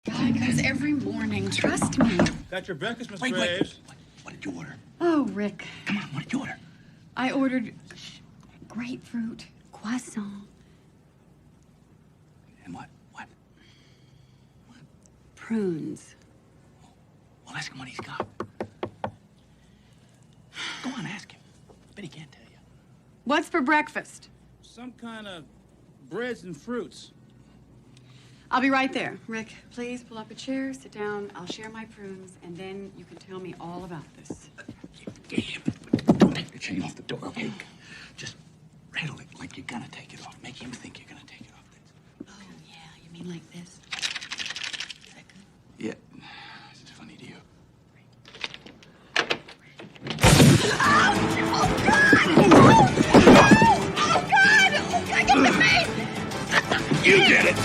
Guy goes every morning. Trust me. Got your breakfast, Miss Wait. Graves. What did you order? Oh, Rick. Come on, what did you order? I ordered grapefruit, croissant, And what? prunes. Well, ask him what he's got. Go on, ask him. Bet he can't tell you. What's for breakfast? Some kind of breads and fruits. I'll be right there. Rick, please pull up a chair, sit down. I'll share my prunes, and then you can tell me all about this. Don't take the chain off the door, okay? Just rattle it like you're gonna take it off. Make him think you're gonna take it off. Oh, yeah. You mean like this? Is that good? Yeah. This is funny to you. Oh, God! Get the face! You did it!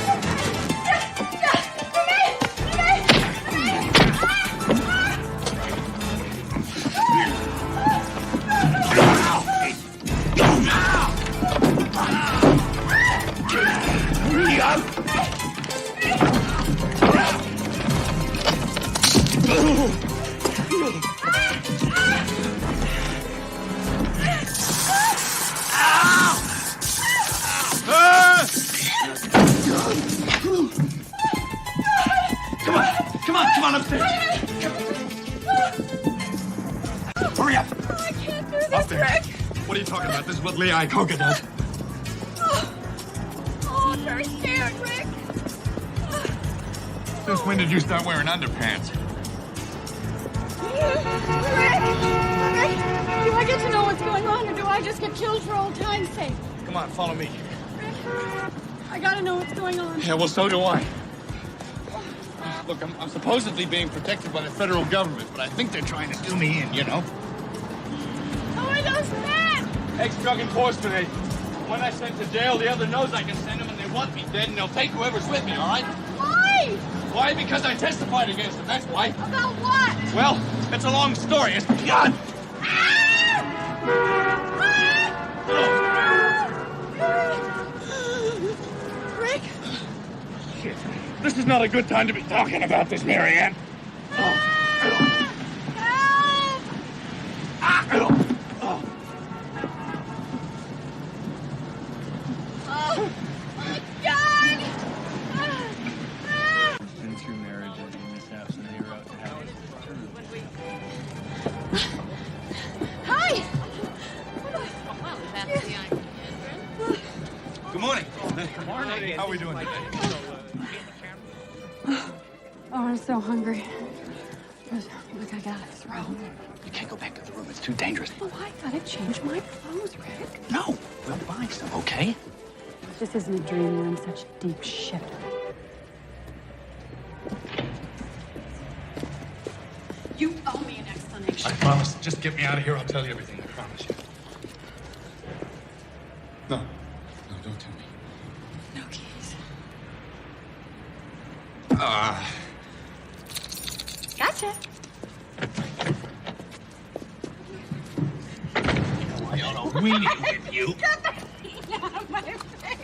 Come on upstairs. Hurry up. I can't do this, Rick. What are you talking about? This is what Lee Iacocca does. Oh, I'm very scared, Rick. Since when did you start wearing underpants? Rick, do I get to know what's going on, or do I just get killed for old time's sake? Come on, follow me. Rick, I gotta know what's going on. Yeah, well, so do I. Look, I'm supposedly being protected by the federal government, but I think they're trying to do me in, you know? Who are those men? Ex-drug enforcement agents. When I sent to jail, the other knows I can send them, and they want me dead, and they'll take whoever's with me, all right? Why? Why? Because I testified against them, that's why. About what? Well, it's a long story. It's begun. Rick? Shit. This is not a good time to be talking about this, Marianne. Help! Oh, my God! Been through marriages and mishaps, and they were out to have it. Hi! Good morning. Good morning. How are we doing today? Oh, I'm so hungry. Look, I got a throat. You can't go back to the room. It's too dangerous. Oh, I gotta change my clothes, Rick. No, we'll buy some, okay? This isn't a dream. You're in such deep shit. You owe me an explanation. I promise. Just get me out of here. I'll tell you everything. I promise you. No, don't tell me. No keys. Gotcha. I ought to weenie with you. Get the out of my face.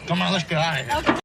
Come on, let's get out of here. Okay.